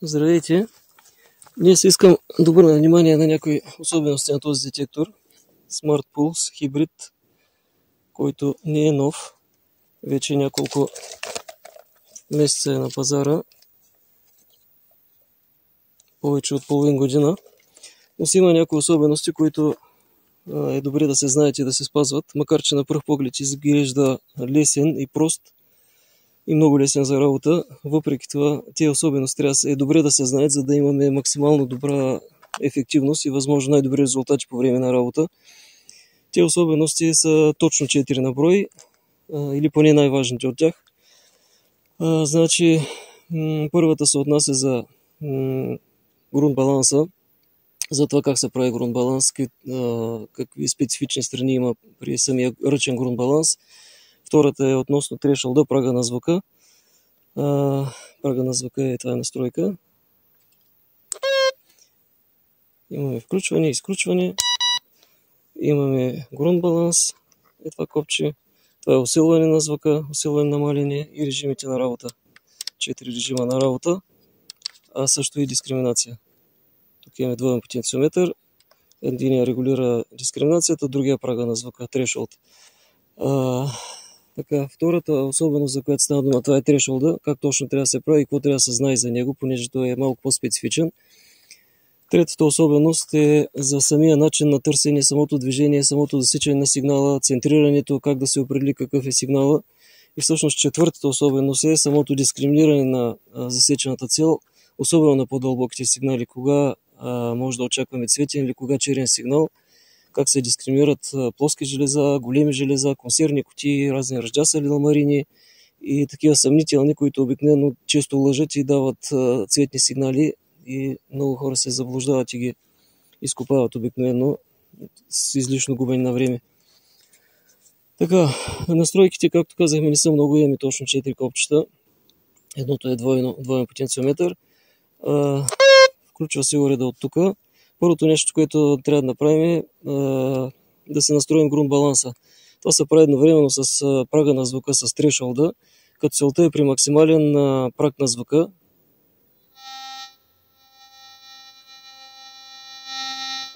Здравейте! Днес искам да обърна внимание на някои особености на този детектор. Smart Pulse Hybrid, който не е нов. Вече няколко месеца е на пазара. Повече от половин година. Но си има някои особености, които е добре да се знаете и да се спазват. Макар че на пръв поглед изглежда лесен и прост и много лесен за работа. Въпреки това, тези особености е добре да се знаят, за да имаме максимално добра ефективност и възможно най-добри резултати по време на работа. Тези особености са точно 4 на брой, или поне най-важните от тях. Значи, първата се отнася за грунт баланса, за това как се прави грунт баланс, какви специфични страни има при самия ръчен грунт баланс. Втората е относно трешолда, прага на звука. Прага на звука е това настройка. Имаме включване, изключване. Имаме грунт баланс. Е това копче. Това е усилване на звука, усилване, намаление и режимите на работа. 4 режима на работа, а също и дискриминация. Тук имаме двоен потенциометър. Единия регулира дискриминацията, другия прага на звука, трешолд. Така, втората особеност, за която става дума, това е трешолда, как точно трябва да се прави и какво трябва да се знае за него, понеже той е малко по-специфичен. Третата особеност е за самия начин на търсене, самото движение, самото засичане на сигнала, центрирането, как да се определи какъв е сигнала. И всъщност четвъртата особеност е самото дискриминиране на засечената цел, особено на по-дълбоките сигнали, кога може да очакваме цветен или кога черен сигнал, как се дискриминират плоски железа, големи железа, консервни кутии, разни ръждясали ламарини и такива съмнителни, които обикновено често лъжат и дават цветни сигнали и много хора се заблуждават и ги изкопават обикновено с излишно губене на време. Така, настройките, както казахме, не са много, имаме точно 4 копчета. Едното е двоен потенциометър. Включва се уреда от тук. Първото нещо, което трябва да направим е да се настроим грунт баланса. Това се прави едновременно с прага на звука, с трешолда, като целта е при максимален праг на звука.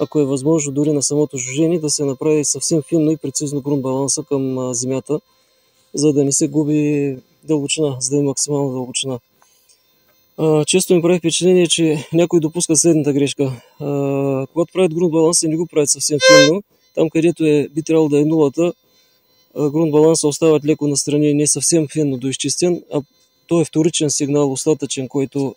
Ако е възможно дори на самото жужжение, да се направи съвсем финно и прецизно грунт баланса към земята, за да не се губи дълбочина, за да има максимална дълбочина. Често ми прави впечатление, че някои допускат следната грешка. Когато правят грунт баланса, не го правят съвсем финно. Там, където би трябвало да е нулата, грунт баланса остават леко настрани, не съвсем финно доизчистен, а той е вторичен сигнал, остатъчен, който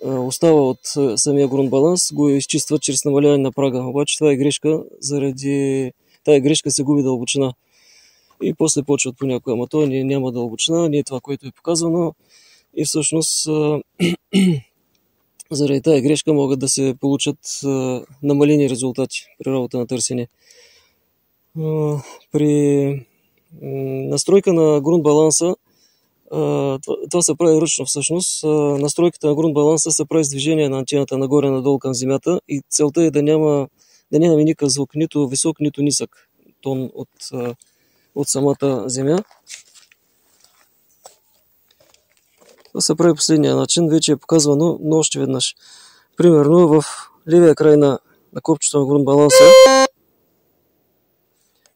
остава от самия грунт баланс, го изчистват чрез намаляване на прага. Обаче това е грешка, заради тази грешка се губи дълбочина. И после почват понякога, ама то няма дълбочина, не е това, което е показано. И всъщност заради тази грешка могат да се получат намалени резултати при работа на търсене. При настройка на грунт баланса, това се прави ръчно всъщност. Настройката на грунт баланса се прави с движение на антената нагоре-надолу към земята и целта е да нямаме никакъв звук, нито висок, нито нисък тон от самата земя. Това се прави последния начин, вече е показвано, но още веднъж. Примерно в левия край на копчето на грунт баланса,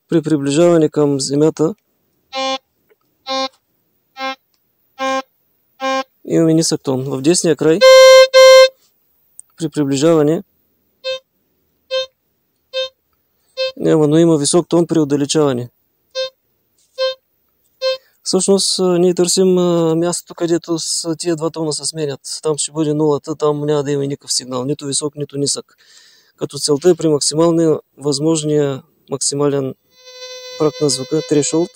при приближаване към земята, имаме нисък тон. В десния край, при приближаване, няма, но има висок тон при отдалечаване. Всъщност ние търсим мястото, където с тия два тона се сменят. Там ще бъде нулата, там няма да има никакъв сигнал, нито висок, нито нисък. Като целта е при максималния възможния максимален праг на звука, трешолд,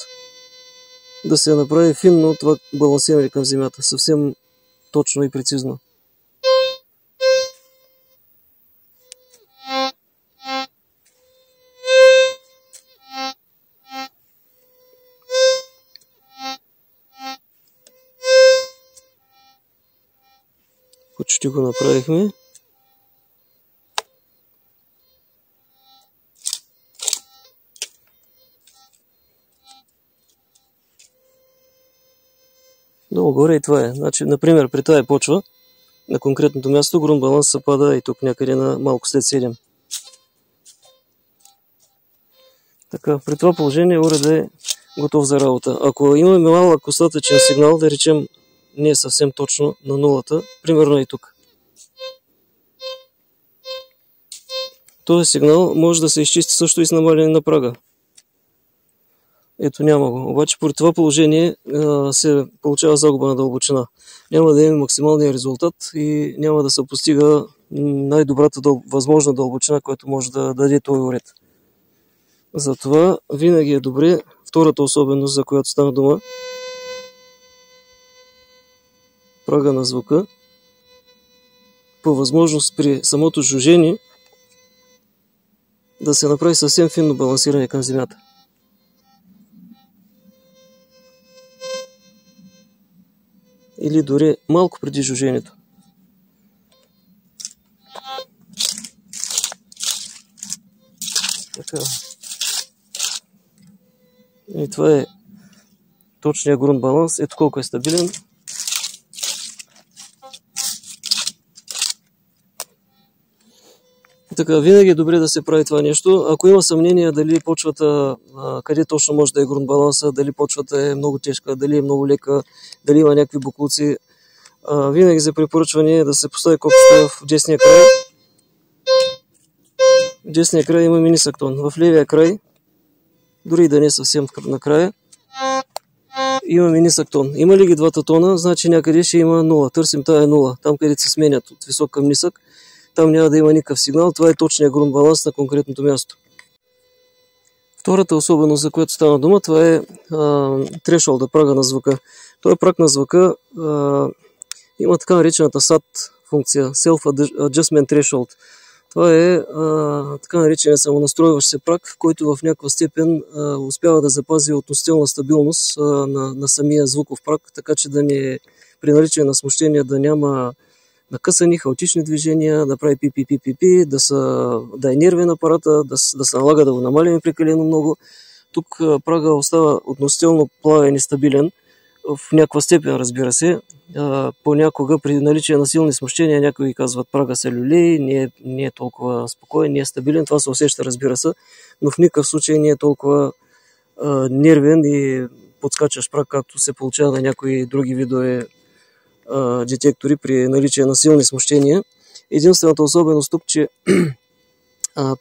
да се направи финно това балансиране към земята, съвсем точно и прецизно. Почти го направихме. Долу горе и това е. Значи, например, при тази почва на конкретното място, грунт баланс се пада и тук някъде на малко след 7. Така, при това положение уредът е готов за работа. Ако имаме малък остатъчен сигнал, да речем не е съвсем точно на нулата, примерно и тук. Този сигнал може да се изчисти също и с намаляне на прага. Ето няма го. Обаче при това положение се получава загуба на дълбочина. Няма да има максималния резултат и няма да се постига най-добрата възможна дълбочина, която може да даде този уред. Затова винаги е добре втората особеност, за която стана дума, прага на звука, по възможност при самото жужжение да се направи съвсем финно балансиране към земята. Или дори малко преди жужжението. Така. И това е точният грунт баланс. Ето колко е стабилен. Така, винаги е добре да се прави това нещо. Ако има съмнение дали почвата, къде точно може да е грунт баланса, дали почвата е много тежка, дали е много лека, дали има някакви буклуци, винаги за препоръчване е да се постави копчето в десния край. В десния край има минисактон. В левия край, дори да не е съвсем накрая, има минисактон. Има ли ги двата тона, значи някъде ще има нула. Търсим тая нула. Там, където се сменят от висок към нисък, там няма да има никакъв сигнал. Това е точният грунт баланс на конкретното място. Втората особеност, за която стана дума, това е трешолда, прага на звука. Този праг на звука има така наречената SAT функция, Self Adjustment Threshold. Това е така наречения самонастройващ се праг, който в някаква степен успява да запази относителна стабилност на самия звуков праг, така че да не при наличие на смущения да няма накъсани, хаотични движения, да прави пи-пи-пи-пи-пи, да е нервен апарата, да се налага да го намалим прекалено много. Тук прага остава относително плавен и стабилен, в някаква степен, разбира се. Понякога при наличие на силни смущения някои казват прага се люлей, не е толкова спокоен, не е стабилен, това се усеща, разбира се, но в никакъв случай не е толкова нервен и подскачащ праг, както се получава на някои други видове детектори при наличие на силни смущения. Единствената особеност тук, че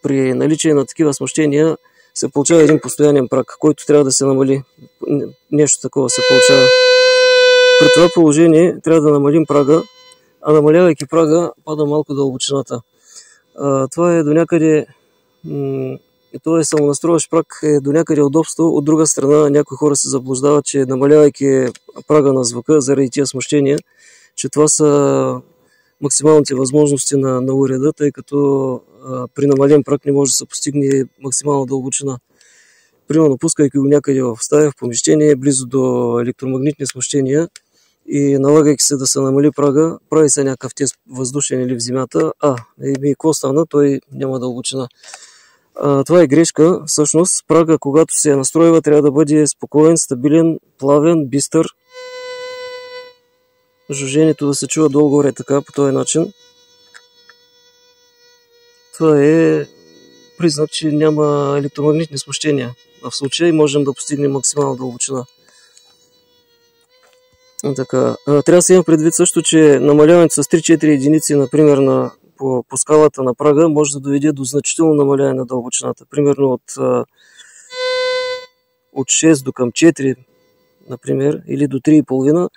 при наличие на такива смущения се получава един постоянен праг, който трябва да се намали. Нещо такова се получава. При това положение трябва да намалим прага, а намалявайки прага пада малко дълбочината. Това е до някъде, това е самонастройващ праг, е до някъде удобство. От друга страна, някои хора се заблуждават, че намалявайки прага на звука заради тия смущения, че това са максималните възможности на уреда, тъй като при намален праг не може да се постигне максимална дълбочина. Примерно, пускайки го някъде в стая, в помещение, близо до електромагнитни смущения и налагайки се да се намали прага, прави се някакъв тест въздушен или в земята, какво стана, той няма дълбочина. Това е грешка. Всъщност, прага, когато се настройва, трябва да бъде спокоен, стабилен, плавен, бистър. Жужжението да се чува долу-горе така, по този начин. Това е признак, че няма електромагнитни смущения. В случай можем да постигнем максимална дълбочина. Така. Трябва да се има предвид също, че намаляването с 3-4 единици, например, по скалата на прага, може да доведе до значително намаляване на дълбочината. Примерно от 6 до към 4, например, или до 3,5,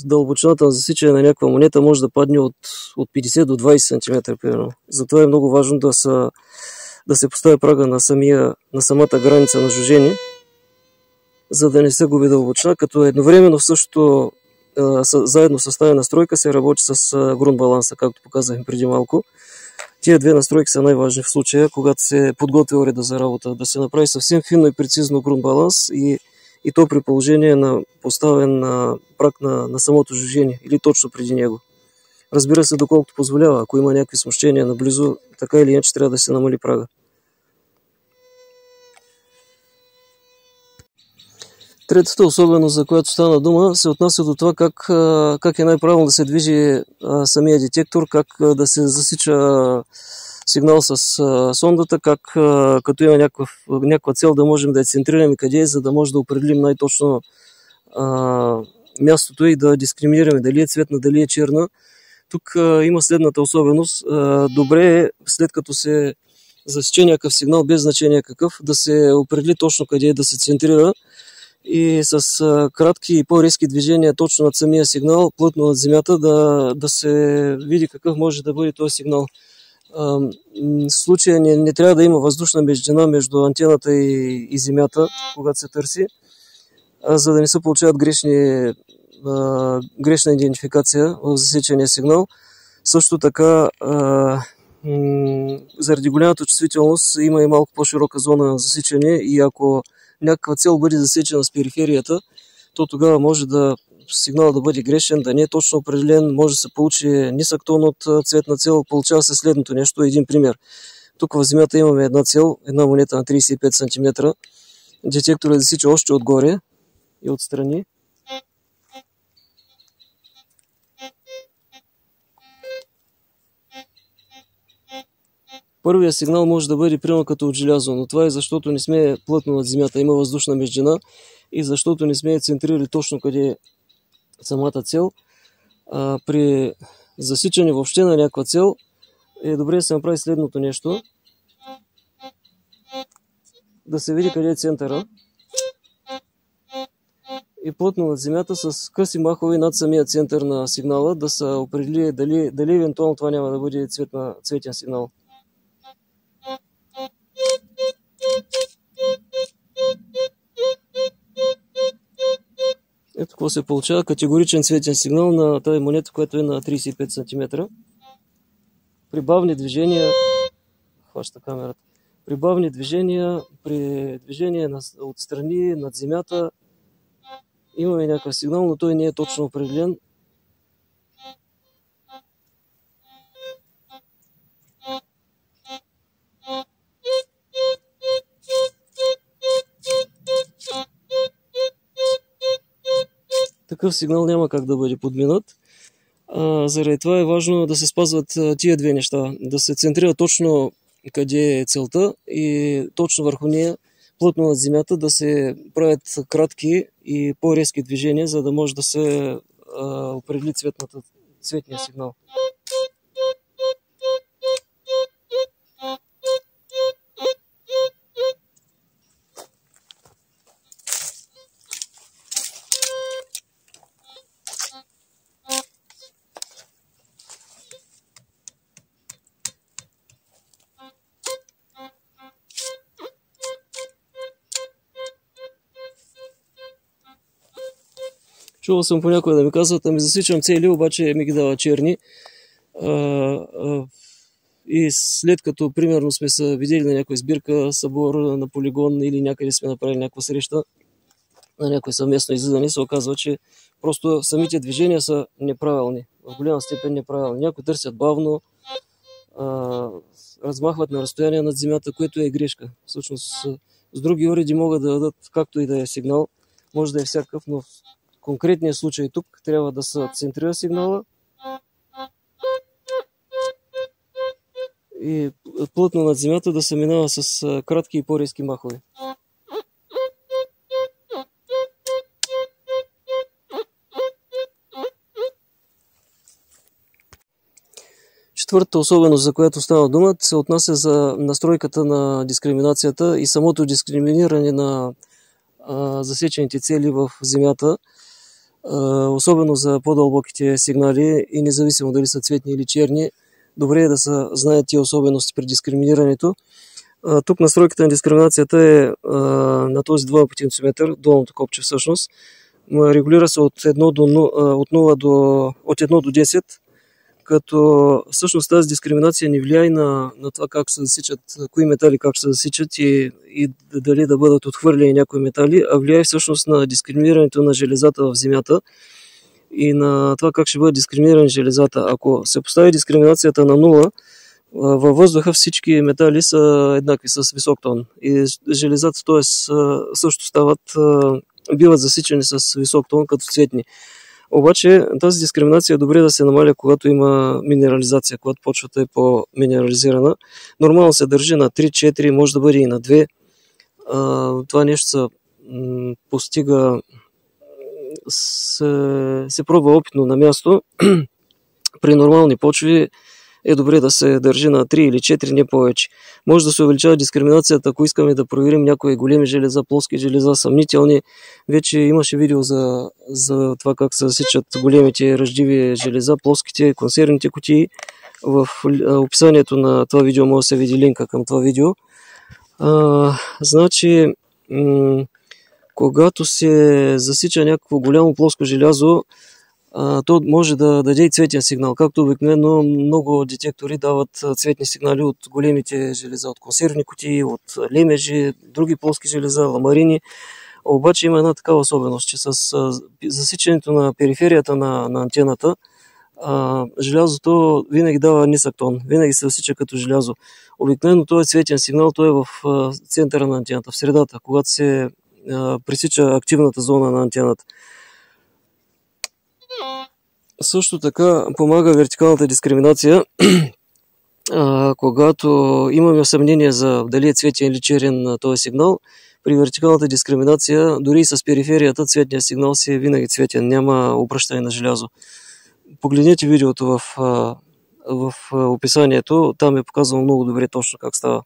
дълбочината на засичане на някаква монета може да падне от 50 до 20 см, примерно. Затова е много важно да се поставя прага на самата граница на жужжение, за да не се губи дълбочина, като едновременно в същото заедно с тази настройка се работи с грунт баланса, както показахме преди малко. Тия две настройки са най-важни в случая, когато се подготвя уреда за работа, да се направи съвсем финно и прецизно грунт баланс и то при положение на поставен праг на самото жужжение или точно преди него. Разбира се, доколкото позволява. Ако има някакви смущения наблизо, така или иначе трябва да се намали прага. Третата особеност, за която стана дума, се отнася до това как е най-правилно да се движи самия детектор, как да се засича сигнал с сондата, как като има някаква цел да можем да я центрираме къде е, за да може да определим най-точно мястото и да дискриминираме дали е цветна, дали е черна. Тук има следната особеност. Добре е, след като се засече някакъв сигнал, без значение какъв, да се определи точно къде е да се центрира и с кратки и по-резки движения точно над самия сигнал, плътно над земята, да се види какъв може да бъде този сигнал. В случая не трябва да има въздушна междина между антената и земята, когато се търси, за да не се получават грешна идентификация в засечения сигнал. Също така, заради голямата чувствителност има и малко по-широка зона на засичане и ако някаква цел бъде засечена с периферията, то тогава може сигналът да бъде грешен, да не е точно определен, може да се получи нисък тон от цветна цел. Получава се следното нещо. Един пример. Тук в земята имаме една цел, една монета на 35 см. Детекторът засича още отгоре и отстрани. Първият сигнал може да бъде примерно като от желязо, но това е защото не сме плътно над земята, има въздушна междина и защото не сме центрирали точно къде е самата цел. При засичане въобще на някаква цел е добре да се направи следното нещо. Да се види къде е центъра и плътно над земята с къси махове над самия център на сигнала да се определи дали евентуално това няма да бъде цветен сигнал. Ето какво се получава. Категоричен цветен сигнал на тази монета, която е на 35 см. При бавни движения, хваща камерата, при бавни движения, при движение отстрани, над земята, имаме някакъв сигнал, но той не е точно определен. Такъв сигнал няма как да бъде подминат. Заради това е важно да се спазват тия две неща. Да се центрира точно къде е целта и точно върху нея, плътно над земята, да се правят кратки и по-резки движения, за да може да се определи цветния сигнал. Чувал съм понякога да ми казват, ами засичам цели, обаче ми ги дава черни. И след като, примерно, сме се видели на някоя сбирка, събор на полигон или някъде сме направили някаква среща на някое съвместно излизане, се оказва, че просто самите движения са неправилни, в голяма степен неправилни. Някои търсят бавно, размахват на разстояние над земята, което е грешка. Всъщност, с други уреди могат да дадат както и да е сигнал, може да е всякакъв, но в конкретния случай тук трябва да се центрира сигнала и плътно над земята да се минава с кратки и по-резки махове. Четвъртата особеност, за която става дума, се отнася за настройката на дискриминацията и самото дискриминиране на засечените цели в земята, особено за по-дълбоките сигнали и независимо дали са цветни или черни. Добре е да се знаят тия особености при дискриминирането. Тук настройката на дискриминацията е на този двоен потенциометър, долното копче всъщност. Регулира се от 1 до 10, като всъщност тази дискриминация не влияе на това как се засичат, кои метали как се засичат и дали да бъдат отхвърлени някои метали, а влияе всъщност на дискриминирането на железата в земята и на това как ще бъдат дискриминирани железата. Ако се постави дискриминацията на 0, във въздуха всички метали са еднакви с висок тон и железата, т.е. също стават биват засичани с висок тон като цветни. Обаче тази дискриминация е добре да се намаля, когато има минерализация, когато почвата е по-минерализирана. Нормално се държи на 3-4, може да бъде и на 2. Това нещо се постига, се пробва опитно на място. При нормални почви е добре да се държи на 3 или 4, не повече. Може да се увеличава дискриминацията, ако искаме да проверим някои големи железа, плоски железа, съмнителни. Вече имаше видео за това как се засичат големите ръждиви железа, плоските, консервните кутии. В описанието на това видео може да се види линка към това видео. Значи, когато се засича някакво голямо плоско желязо, то може да даде и цветен сигнал. Както обикновено много детектори дават цветни сигнали от големите железа, от консервни кутии, от лемежи, други плоски железа, ламарини. Обаче има една такава особеност, че с засичането на периферията на антената, желязото винаги дава нисък тон, винаги се засича като желязо. Обикновено този цветен сигнал, той е в центъра на антената, в средата, когато се пресича активната зона на антената. Също така помага вертикалната дискриминация, когато имаме съмнение за дали е цветен или черен на този сигнал. При вертикалната дискриминация, дори и с периферията, цветният сигнал си е винаги цветен, няма обръщане на желязо. Погледнете видеото в описанието, там е показано много добре точно как става.